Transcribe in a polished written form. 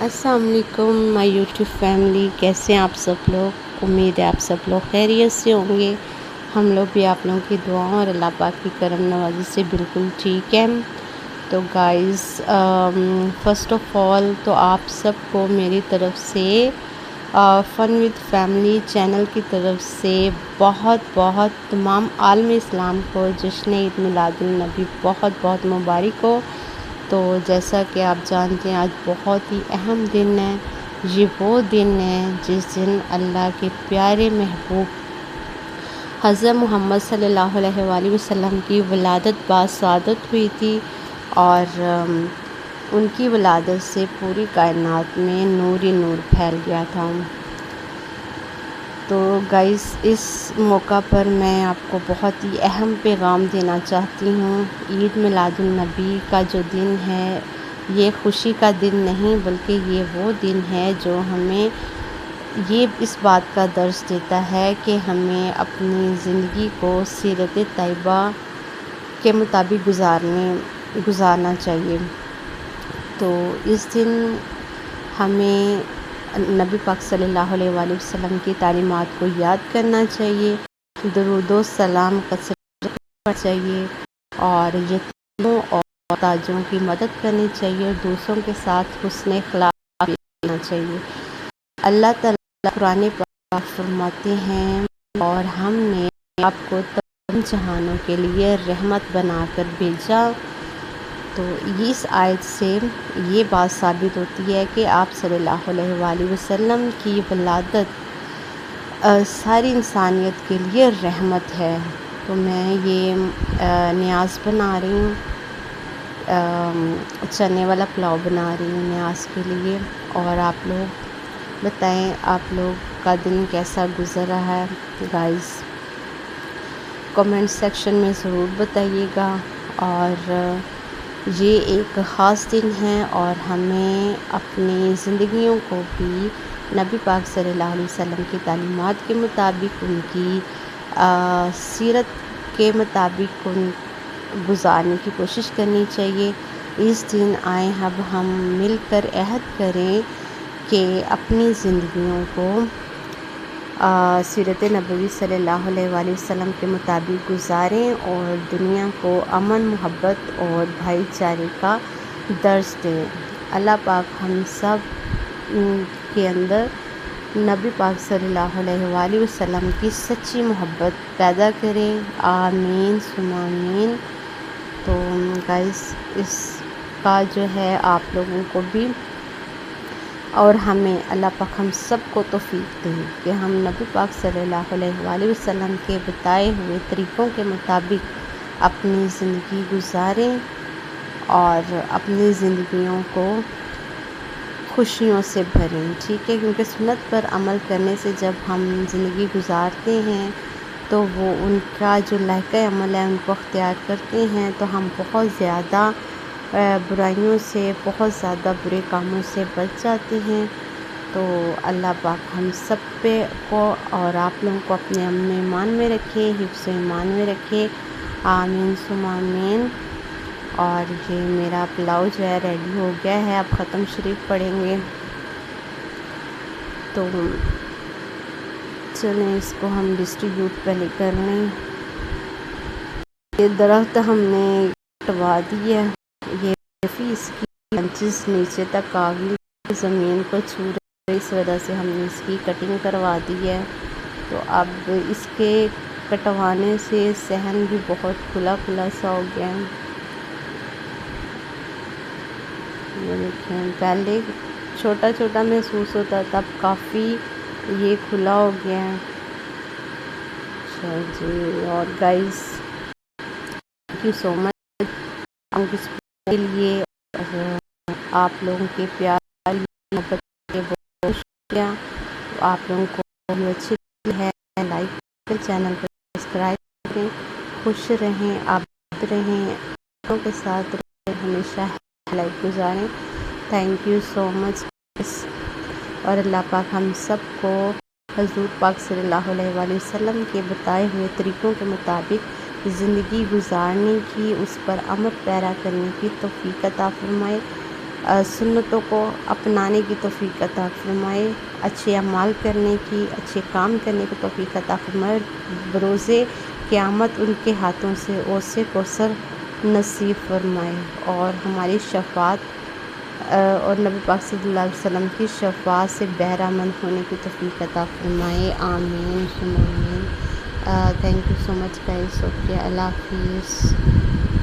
अस्सलाम वालेकुम my YouTube family, कैसे हैं आप सब लोग। उम्मीद है आप सब लोग खैरियत से होंगे। हम लोग भी आप लोगों की दुआओं और अल्लाह पाक की करम नवाज़ी से बिल्कुल ठीक है। तो गाइस, फ़र्स्ट ऑफ़ ऑल तो आप सबको मेरी तरफ़ से फ़न विद फैमिली चैनल की तरफ से बहुत बहुत तमाम आलम इस्लाम को जश्न ईद मिलादुन नबी बहुत बहुत मुबारक हो। तो जैसा कि आप जानते हैं, आज बहुत ही अहम दिन है। ये वो दिन है जिस दिन अल्लाह के प्यारे महबूब हज़रत मोहम्मद सल्लल्लाहु अलैहि वसल्लम की वलादत बासआदत हुई थी और उनकी वलादत से पूरी कायनात में नूर ही नूर फैल गया था। तो गाइस, इस मौका पर मैं आपको बहुत ही अहम पैगाम देना चाहती हूँ। ईद मिलादुन नबी का जो दिन है, ये खुशी का दिन नहीं बल्कि ये वो दिन है जो हमें ये इस बात का दर्स देता है कि हमें अपनी ज़िंदगी को सीरत तैयबा के मुताबिक गुजारना चाहिए। तो इस दिन हमें नबी पाक सल्लल्लाहु अलैहि वसल्लम की तालीमात को याद करना चाहिए, दुरूद व सलाम कसरत करना चाहिए और यतीमों और मोहताजों की मदद करनी चाहिए और दूसरों के साथ हुस्न अखलाक करना चाहिए। अल्लाह ताला कुरान पाक फरमाते हैं, और हमने आपको तमाम जहानों के लिए रहमत बनाकर भेजा। तो इस आयत से ये बात साबित होती है कि आप सल्लल्लाहु अलैहि वसल्लम की वलादत सारी इंसानियत के लिए रहमत है। तो मैं ये न्याज़ बना रही हूँ, चने वाला पुलाव बना रही हूँ न्याज़ के लिए। और आप लोग बताएं, आप लोग का दिन कैसा गुज़र रहा है। गाइस, कमेंट सेक्शन में ज़रूर बताइएगा। और ये एक ख़ास दिन है और हमें अपनी ज़िंदगियों को भी नबी पाक सल्लल्लाहु अलैहि वसल्लम की तालीमात के मुताबिक, उनकी सीरत के मुताबिक गुजारने की कोशिश करनी चाहिए। इस दिन आए अब हम मिलकर अहद करें कि अपनी ज़िंदगियों को सीरत नबवी सल्लल्लाहु अलैहि वसल्लम के मुताबिक गुजारें और दुनिया को अमन, मोहब्बत और भाईचारे का दर्स दें। अल्लाह पाक हम सब के अंदर नबी पाक सल्लल्लाहु अलैहि वसल्लम की सच्ची मोहब्बत पैदा करें। आमीन सुम्मा आमीन। तो गाइस, इसका जो है आप लोगों को भी और हमें अल्लाह पाक हम सब को तौफीक दे कि हम नबी पाक सल्लल्लाहु अलैहि वसल्लम के बताए हुए तरीक़ों के मुताबिक अपनी ज़िंदगी गुजारें और अपनी ज़िंदगियों को खुशियों से भरें। ठीक है, क्योंकि सुन्नत पर अमल करने से जब हम ज़िंदगी गुजारते हैं तो वो उनका जो लायक़ अमल है उनको अख्तियार करते हैं, तो हम बहुत ज़्यादा बुराइयों से, बहुत ज़्यादा बुरे कामों से बच जाते हैं। तो अल्लाह पाक हम सब पे को और आप लोगों को अपने अमन ईमान में रखे, हिफ्ज़ ईमान में रखे। आमीन सुम्मा आमीन। और ये मेरा पुलाव जो है रेडी हो गया है, अब ख़त्म शरीफ पढ़ेंगे। तो चलें इसको हम डिस्ट्रीब्यूट पहले कर लें। ये दरख्त हमने कटवा दिया, ये इसकी ब्रांचेस नीचे तक आ गई, ज़मीन को छू रही, इस वजह से हमने इसकी कटिंग करवा दी है। तो अब इसके कटवाने से सहन भी बहुत खुला खुला सा हो गया है। ये देखें, पहले छोटा छोटा महसूस होता था, अब काफ़ी ये खुला हो गया है। अच्छा जी, और guys thank you so much के लिए, आप लोगों के प्यार मोहब्बत के बहुत शुक्रिया। आप लोगों को वीडियो अच्छी है, लाइक करें, चैनल को सब्सक्राइब करें। खुश रहें, आबाद रहें, लोगों के साथ रहें, हमेशा लाइफ गुजारें। Thank you so much. और अल्लाह पाक हम सब को हज़ूर पाक सल्लल्लाहु अलैहि वसल्लम के बताए हुए तरीक़ों के मुताबिक ज़िंदगी गुजारने की, उस पर अमल पैरा करने की तौफ़ीक़ अता फ़रमाए। سنتوں کو اپنانے کی توفیق عطا فرمائے، اچھے اعمال کرنے کی، اچھے کام کرنے کی توفیق عطا فرمائے، بروز قیامت ان کے ہاتھوں سے اوسے کوثر نصیب فرمائے، اور ہماری شفاعت اور نبی پاک صلی اللہ علیہ وسلم کی شفاعت سے بہرہ مند ہونے کی توفیق عطا فرمائے، آمین ثم آمین۔ Thank you so much guys, okay, اللہ حافظ۔